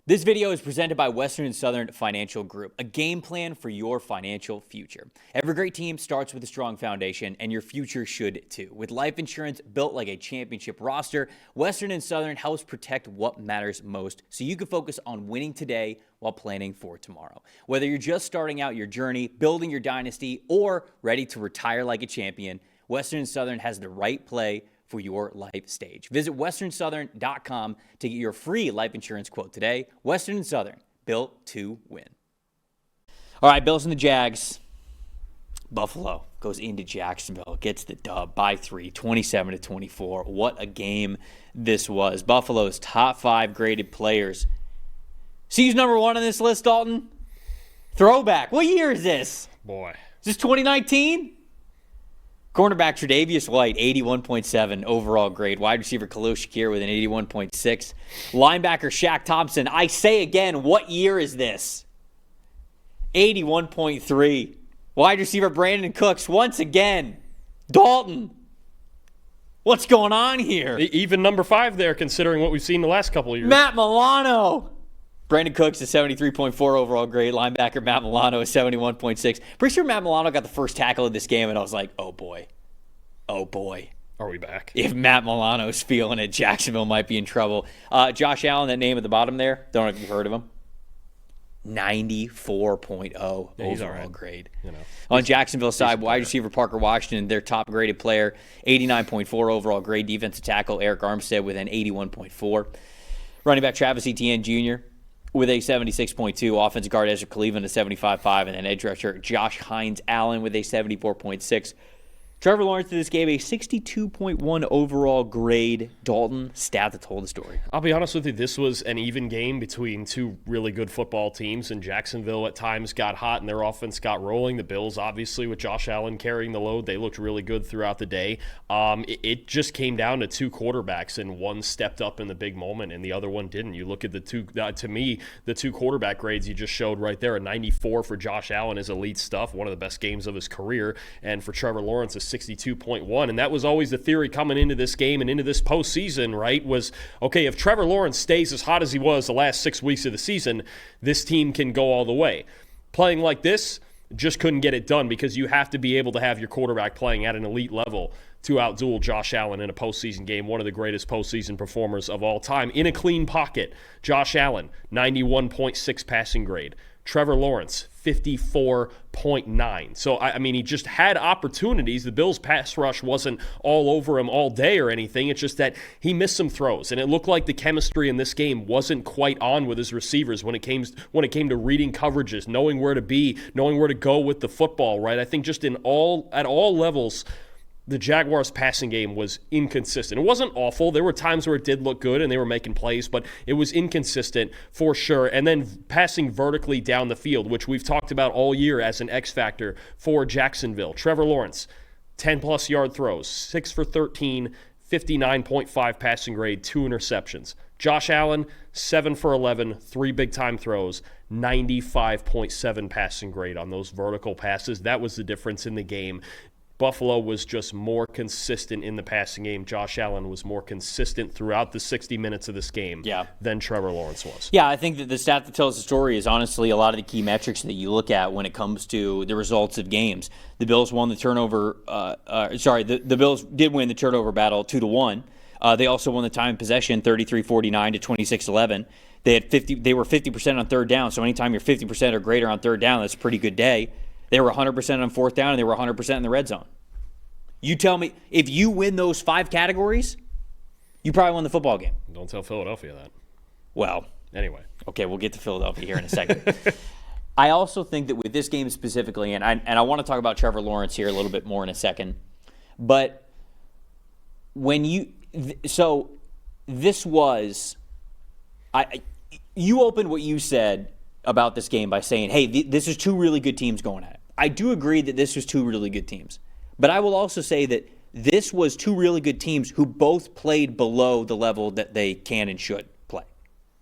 This video is presented by Western and Southern Financial Group, a game plan for your financial future. Every great team starts with a strong foundation, and your future should too. With life insurance built like a championship roster, Western and Southern helps protect what matters most so you can focus on winning today while planning for tomorrow. Whether you're just starting out your journey, building your dynasty, or ready to retire like a champion, Western and Southern has the right play for your life stage. Visit westernsouthern.com to get your free life insurance quote today. Western and Southern, built to win. All right, Bills and the Jags. Buffalo goes into Jacksonville, gets the dub by 3, 27-24. What a game this was. Buffalo's top 5 graded players. See who's number 1 on this list, Dalton? Throwback. What year is this? Boy. Is this 2019? Cornerback Tre'Davious White, 81.7 overall grade. Wide receiver Khalil Shakir with an 81.6. Linebacker Shaq Thompson. I say again, what year is this? 81.3. Wide receiver Brandon Cooks, once again. Dalton. What's going on here? Even number 5 there, considering what we've seen the last couple of years. Matt Milano. Brandon Cooks is 73.4 overall grade. Linebacker Matt Milano is 71.6. Pretty sure Matt Milano got the first tackle of this game, and I was like, oh boy. Oh boy. Are we back? If Matt Milano's feeling it, Jacksonville might be in trouble. Josh Allen, that name at the bottom there, don't know if you've heard of him. 94.0 overall grade. You know, on Jacksonville's side, wide receiver Parker Washington, their top graded player, 89.4 overall grade. Defensive tackle Eric Armstead with an 81.4. Running back Travis Etienne Jr. with a 76.2. Offensive guard Ezra Cleveland a 75.5. And then edge rusher Josh Hines Allen with a 74.6. Trevor Lawrence in this game, a 62.1 overall grade. Dalton, stat that told the story. I'll be honest with you, this was an even game between two really good football teams, and Jacksonville at times got hot and their offense got rolling. The Bills, obviously, with Josh Allen carrying the load, they looked really good throughout the day. It just came down to two quarterbacks, and one stepped up in the big moment and the other one didn't. You look at the two, to me, the two quarterback grades you just showed right there. A 94 for Josh Allen is elite stuff, one of the best games of his career, and for Trevor Lawrence, a 62.1. And that was always the theory coming into this game and into this postseason, right? Was, okay, if Trevor Lawrence stays as hot as he was the last 6 weeks of the season, this team can go all the way. Playing like this, just couldn't get it done because you have to be able to have your quarterback playing at an elite level to outduel Josh Allen in a postseason game, one of the greatest postseason performers of all time. In a clean pocket, Josh Allen, 91.6 passing grade. Trevor Lawrence, 54.9. So, I mean, he just had opportunities. The Bills' pass rush wasn't all over him all day or anything. It's just that he missed some throws, and it looked like the chemistry in this game wasn't quite on with his receivers when it came to reading coverages, knowing where to be, knowing where to go with the football, right? I think just at all levels, the Jaguars' passing game was inconsistent. It wasn't awful. There were times where it did look good and they were making plays, but it was inconsistent for sure. And then passing vertically down the field, which we've talked about all year as an X factor for Jacksonville. Trevor Lawrence, 10-plus yard throws, 6 for 13, 59.5 passing grade, 2 interceptions. Josh Allen, 7 for 11, 3 big-time throws, 95.7 passing grade on those vertical passes. That was the difference in the game. Buffalo was just more consistent in the passing game. Josh Allen was more consistent throughout the 60 minutes of this game than Trevor Lawrence was. Yeah, I think that the stat that tells the story is honestly a lot of the key metrics that you look at when it comes to the results of games. The Bills won the turnover. The Bills did win the turnover battle 2-1. They also won the time possession 33-49 to 26-11. They were 50% on third down. So anytime you're 50% or greater on third down, that's a pretty good day. They were 100% on fourth down, and they were 100% in the red zone. You tell me, if you win those 5 categories, you probably won the football game. Don't tell Philadelphia that. Well. Anyway. Okay, we'll get to Philadelphia here in a second. I also think that with this game specifically, and I want to talk about Trevor Lawrence here a little bit more in a second, but when you opened what you said about this game by saying, hey, this is 2 really good teams going at it. I do agree that this was 2 really good teams. But I will also say that this was 2 really good teams who both played below the level that they can and should play,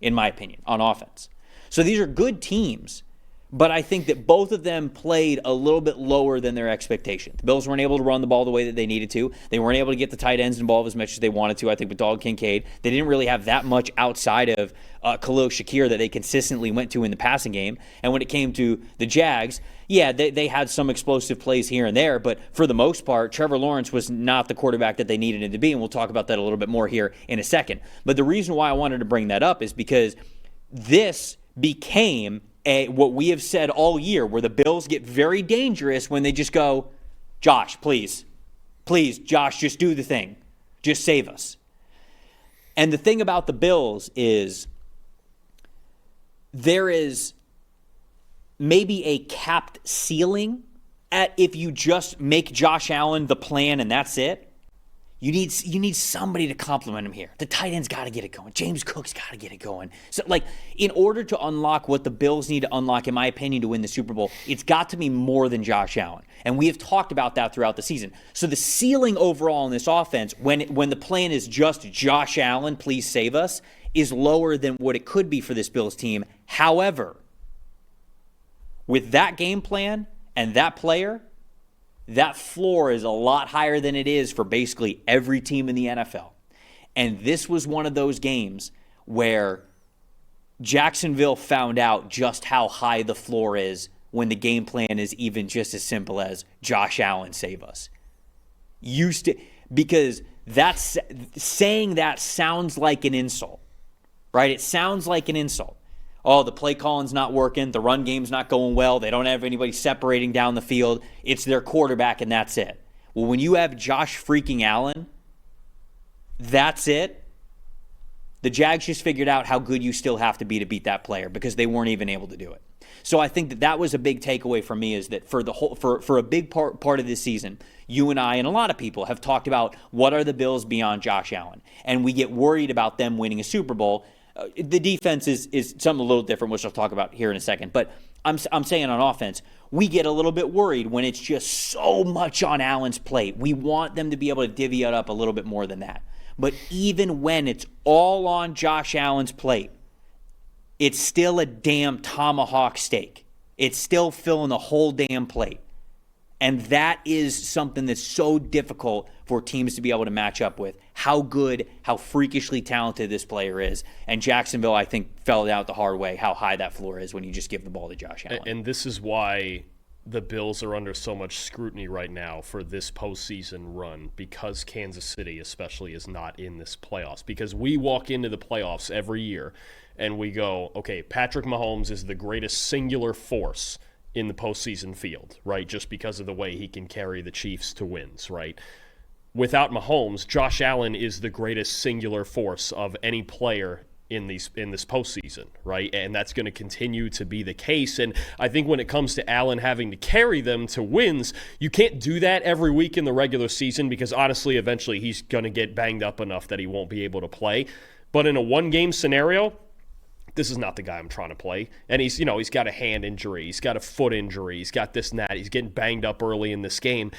in my opinion, on offense. So these are good teams, But I think that both of them played a little bit lower than their expectation. The Bills weren't able to run the ball the way that they needed to. They weren't able to get the tight ends involved as much as they wanted to, I think, with Dalton Kincaid. They didn't really have that much outside of Khalil Shakir that they consistently went to in the passing game. And when it came to the Jags, yeah, they had some explosive plays here and there, but for the most part, Trevor Lawrence was not the quarterback that they needed him to be, and we'll talk about that a little bit more here in a second. But the reason why I wanted to bring that up is because this became what we have said all year, where the Bills get very dangerous when they just go, Josh, please, Josh, just do the thing. Just save us. And the thing about the Bills is there is maybe a capped ceiling at if you just make Josh Allen the plan and that's it. You need somebody to complement him here. The tight end's got to get it going. James Cook's got to get it going. So, in order to unlock what the Bills need to unlock, in my opinion, to win the Super Bowl, it's got to be more than Josh Allen. And we have talked about that throughout the season. So the ceiling overall in this offense, when the plan is just Josh Allen, please save us, is lower than what it could be for this Bills team. However, with that game plan and that player, that floor is a lot higher than it is for basically every team in the NFL. And this was one of those games where Jacksonville found out just how high the floor is when the game plan is even just as simple as Josh Allen save us. Because saying that sounds like an insult, right? It sounds like an insult. Oh, the play calling's not working. The run game's not going well. They don't have anybody separating down the field. It's their quarterback, and that's it. Well, when you have Josh freaking Allen, that's it. The Jags just figured out how good you still have to beat that player because they weren't even able to do it. So I think that was a big takeaway for me, is that for a big part of this season, you and I and a lot of people have talked about what are the Bills beyond Josh Allen, and we get worried about them winning a Super Bowl. The defense is something a little different, which I'll talk about here in a second. But I'm saying on offense, we get a little bit worried when it's just so much on Allen's plate. We want them to be able to divvy it up a little bit more than that. But even when it's all on Josh Allen's plate, it's still a damn tomahawk steak. It's still filling the whole damn plate. And that is something that's so difficult for teams to be able to match up with. How good, how freakishly talented this player is. And Jacksonville, I think, fell out the hard way how high that floor is when you just give the ball to Josh Allen. And this is why the Bills are under so much scrutiny right now for this postseason run, because Kansas City especially is not in this playoffs. Because we walk into the playoffs every year and we go, okay, Patrick Mahomes is the greatest singular force in the postseason field, right? Just because of the way he can carry the Chiefs to wins, right? Without Mahomes, Josh Allen is the greatest singular force of any player in this postseason, right? And that's going to continue to be the case. And I think when it comes to Allen having to carry them to wins, you can't do that every week in the regular season, because honestly, eventually he's going to get banged up enough that he won't be able to play. But in a one-game scenario, this is not the guy I'm trying to play. And he's got a hand injury, he's got a foot injury, he's got this and that, he's getting banged up early in this game.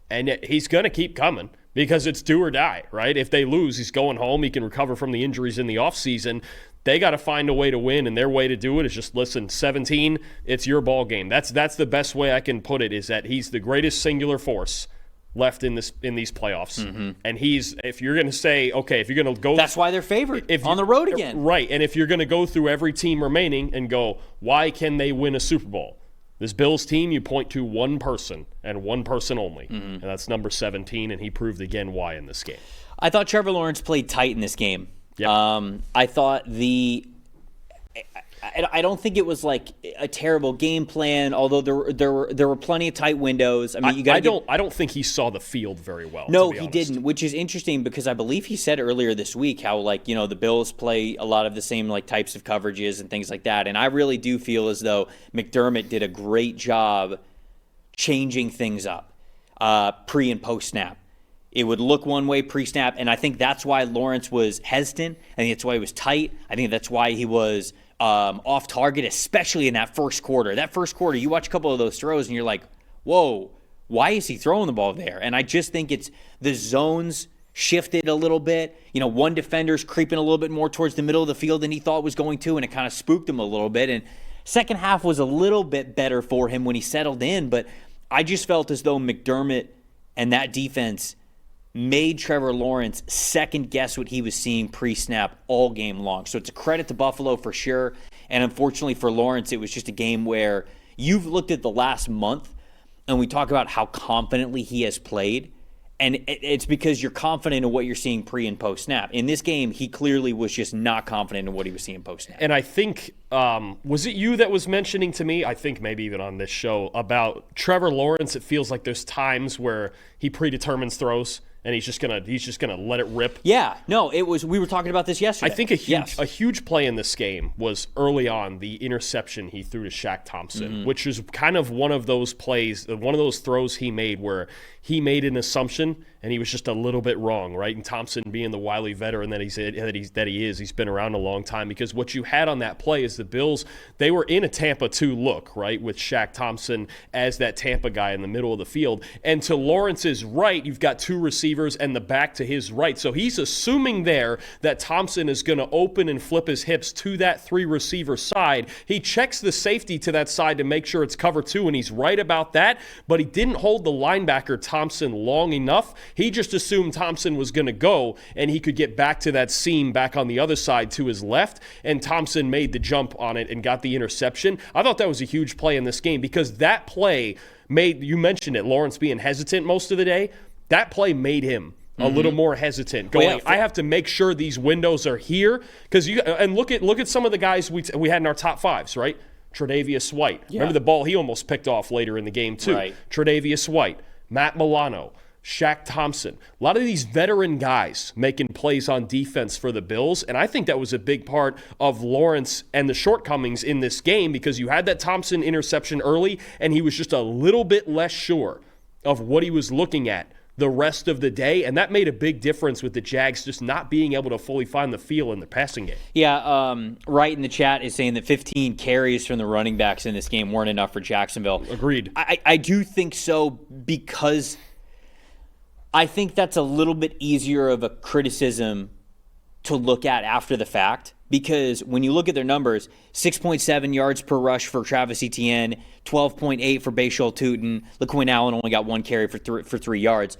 And he's going to keep coming because it's do or die, right? If they lose, he's going home. He can recover from the injuries in the offseason. They got to find a way to win, and their way to do it is just, listen, 17, it's your ball game. That's the best way I can put it, is that he's the greatest singular force left in these playoffs. Mm-hmm. And if you're going to say, okay, if you're going to go... That's why they're favored on the road again. Right, and if you're going to go through every team remaining and go, why can they win a Super Bowl? This Bills team, you point to one person and one person only, and that's number 17, and he proved again why in this game. I thought Trevor Lawrence played tight in this game. Yep. I thought I don't think it was like a terrible game plan, although there were plenty of tight windows. I mean, I don't think he saw the field very well. No, he didn't, which is interesting because I believe he said earlier this week how the Bills play a lot of the same types of coverages and things like that. And I really do feel as though McDermott did a great job changing things up pre and post snap. It would look one way pre-snap, and I think that's why Lawrence was hesitant. I think that's why he was tight. I think that's why he was off target, especially in that first quarter. That first quarter, you watch a couple of those throws, and you're like, whoa, why is he throwing the ball there? And I just think it's the zones shifted a little bit. One defender's creeping a little bit more towards the middle of the field than he thought was going to, and it kind of spooked him a little bit. And Second half was a little bit better for him when he settled in, but I just felt as though McDermott and that defense made Trevor Lawrence second guess what he was seeing pre-snap all game long. So it's a credit to Buffalo for sure. And unfortunately for Lawrence, it was just a game where you've looked at the last month and we talk about how confidently he has played. And it's because you're confident in what you're seeing pre and post snap. In this game, he clearly was just not confident in what he was seeing post snap. And I think, was it you that was mentioning to me, I think maybe even on this show, about Trevor Lawrence? It feels like there's times where he predetermines throws and he's just gonna let it rip. Yeah, no, it was. We were talking about this yesterday. I think a huge play in this game was early on the interception he threw to Shaq Thompson, which is kind of one of those plays, one of those throws he made where he made an assumption and he was just a little bit wrong, right? And Thompson, being the wily veteran that he's been around a long time, because what you had on that play is the Bills, they were in a Tampa 2 look, right, with Shaq Thompson as that Tampa guy in the middle of the field. And to Lawrence's right, you've got two receivers and the back to his right. So he's assuming there that Thompson is going to open and flip his hips to that three receiver side. He checks the safety to that side to make sure it's cover 2, and he's right about that, but he didn't hold the linebacker Thompson long enough. He just assumed Thompson was going to go and he could get back to that seam back on the other side to his left, and Thompson made the jump on it and got the interception. I thought that was a huge play in this game because that play made, you mentioned it, Lawrence being hesitant most of the day, that play made him a little more hesitant, going, I have to make sure these windows are here, because look at some of the guys we had in our top fives, right? Tre'Davious White. Yeah. Remember the ball he almost picked off later in the game too. Right. Tre'Davious White, Matt Milano, Shaq Thompson. A lot of these veteran guys making plays on defense for the Bills, and I think that was a big part of Lawrence and the shortcomings in this game, because you had that Thompson interception early, and he was just a little bit less sure of what he was looking at the rest of the day, and that made a big difference with the Jags just not being able to fully find the feel in the passing game. Yeah, Wright in the chat is saying that 15 carries from the running backs in this game weren't enough for Jacksonville. Agreed. I do think so, because I think that's a little bit easier of a criticism to look at after the fact, because when you look at their numbers, 6.7 yards per rush for Travis Etienne, 12.8 for Bashal Tutin. LaQuinn Allen only got one carry for 3 yards.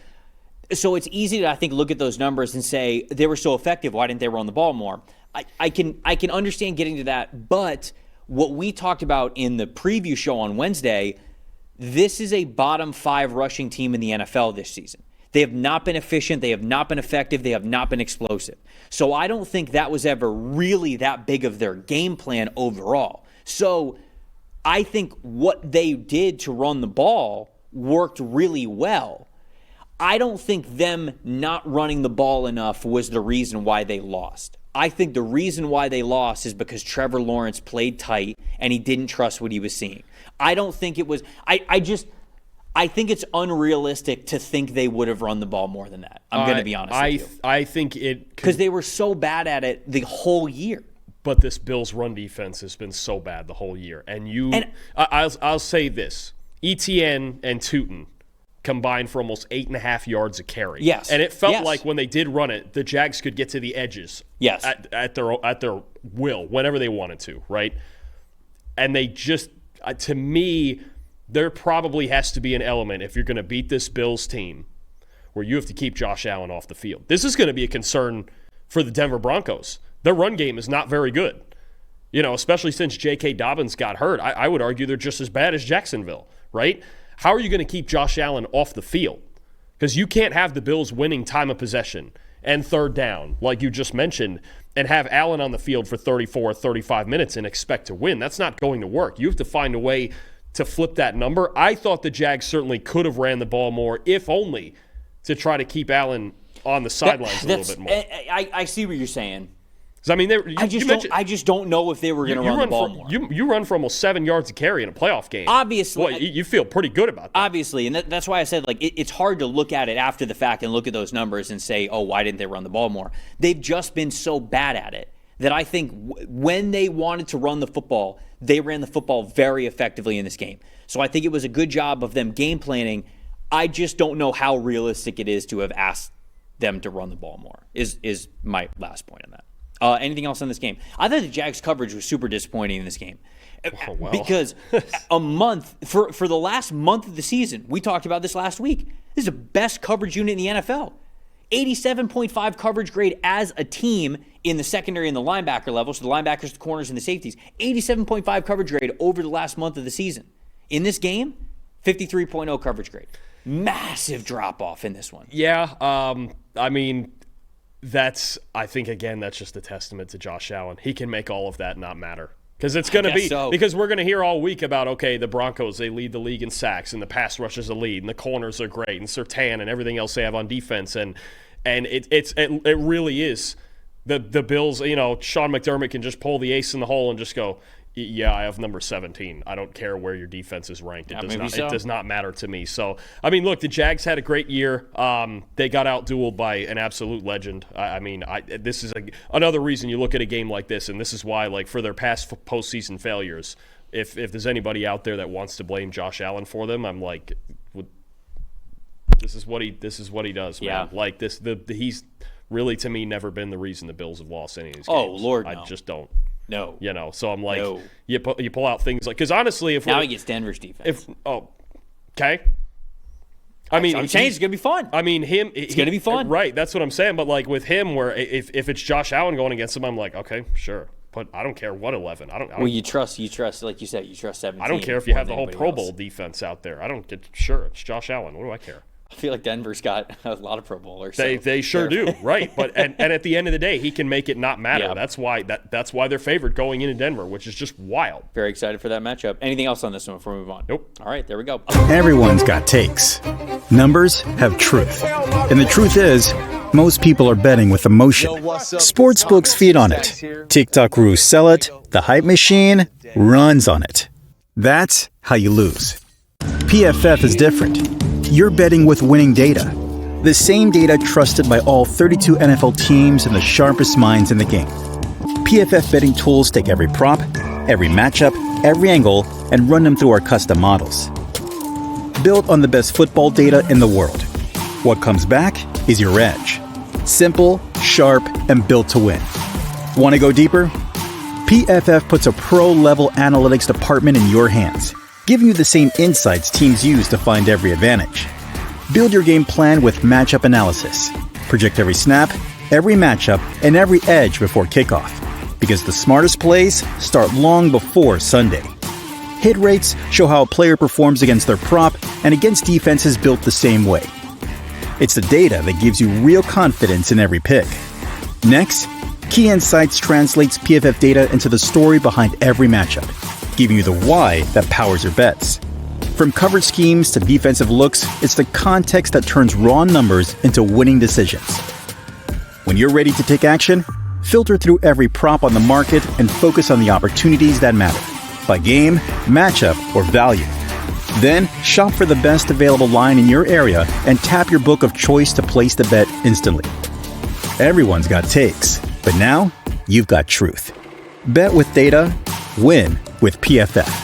So it's easy to, I think, look at those numbers and say they were so effective. Why didn't they run the ball more? I can understand getting to that, but what we talked about in the preview show on Wednesday, this is a bottom 5 rushing team in the NFL this season. They have not been efficient. They have not been effective. They have not been explosive. So I don't think that was ever really that big of their game plan overall. So I think what they did to run the ball worked really well. I don't think them not running the ball enough was the reason why they lost. I think the reason why they lost is because Trevor Lawrence played tight and he didn't trust what he was seeing. I don't think it was I think it's unrealistic to think they would have run the ball more than that. I'm going to be honest with you. I think it... Because they were so bad at it the whole year. But this Bills run defense has been so bad the whole year. I'll say this. ETN and Tutin combined for almost 8.5 yards a carry. Yes. And it felt like when they did run it, the Jags could get to the edges. Yes. At their will, whenever they wanted to, right? And they just, to me... There probably has to be an element, if you're going to beat this Bills team, where you have to keep Josh Allen off the field. This is going to be a concern for the Denver Broncos. Their run game is not very good, especially since J.K. Dobbins got hurt. I would argue they're just as bad as Jacksonville, right? How are you going to keep Josh Allen off the field? Because you can't have the Bills winning time of possession and third down, like you just mentioned, and have Allen on the field for 34 or 35 minutes and expect to win. That's not going to work. You have to find a way to flip that number. I thought the Jags certainly could have ran the ball more, if only to try to keep Allen on the sidelines a little bit more. I see what you're saying. I mean, I just don't know if they were going to run the ball more. You run for almost 7 yards a carry in a playoff game. Obviously. Well, you feel pretty good about that. Obviously, and that's why I said it's hard to look at it after the fact and look at those numbers and say, oh, why didn't they run the ball more? They've just been so bad at it that I think when they wanted to run the football, they ran the football very effectively in this game. So I think it was a good job of them game planning. I just don't know how realistic it is to have asked them to run the ball more, is my last point on that. Anything else on this game? I thought the Jags coverage was super disappointing in this game. Oh, well. Because a month, for the last month of the season, we talked about this last week, this is the best coverage unit in the NFL. 87.5 coverage grade as a team in the secondary and the linebacker level, so the linebackers, the corners, and the safeties. 87.5 coverage grade over the last month of the season. In this game, 53.0 coverage grade. Massive drop-off in this one. Yeah, I mean, I think, again, that's just a testament to Josh Allen. He can make all of that not matter. Because it's going to be – because we're going to hear all week about, okay, the Broncos, they lead the league in sacks, and the pass rush is a lead, and the corners are great, and Surtain and everything else they have on defense. And it really is the Bills, Sean McDermott can just pull the ace in the hole and just go, yeah, I have number 17. I don't care where your defense is ranked. It does not matter to me. So, I mean, look, the Jags had a great year. They got out-dueled by an absolute legend. This is another reason you look at a game like this, and this is why, like, for their past postseason failures, if there's anybody out there that wants to blame Josh Allen for them, I'm like, this is what he does, man. Yeah. Like he's really, to me, never been the reason the Bills have lost any of these games. Oh, Lord, no. I just don't. No. So I'm like, no. you pull out things like, because honestly, if now he gets Denver's defense. Okay. I mean, I'm saying it's gonna be fun. I mean, it's gonna be fun, right? That's what I'm saying. But like with him, where if it's Josh Allen going against him, I'm like, okay, sure, but I don't care what 11. I don't. Well, you trust, like you said, you trust 17. I don't care if you have the whole Pro Bowl defense out there. I don't get. Sure, it's Josh Allen. What do I care? I feel like Denver's got a lot of Pro Bowlers. They sure do, right? But and at the end of the day, he can make it not matter. Yeah. That's why they're favored going into Denver, which is just wild. Very excited for that matchup. Anything else on this one before we move on? Nope. All right, there we go. Everyone's got takes. Numbers have truth. And the truth is, most people are betting with emotion. Sportsbooks feed on it. TikTok gurus sell it. The hype machine runs on it. That's how you lose. PFF is different. You're betting with winning data. The same data trusted by all 32 NFL teams and the sharpest minds in the game. PFF betting tools take every prop, every matchup, every angle, and run them through our custom models. Built on the best football data in the world. What comes back is your edge. Simple, sharp, and built to win. Want to go deeper? PFF puts a pro-level analytics department in your hands, giving you the same insights teams use to find every advantage. Build your game plan with matchup analysis. Project every snap, every matchup, and every edge before kickoff. Because the smartest plays start long before Sunday. Hit rates show how a player performs against their prop and against defenses built the same way. It's the data that gives you real confidence in every pick. Next, Key Insights translates PFF data into the story behind every matchup, giving you the why that powers your bets. From coverage schemes to defensive looks, it's the context that turns raw numbers into winning decisions. When you're ready to take action, filter through every prop on the market and focus on the opportunities that matter, by game, matchup, or value. Then, shop for the best available line in your area and tap your book of choice to place the bet instantly. Everyone's got takes, but now you've got truth. Bet with data, win with PFF.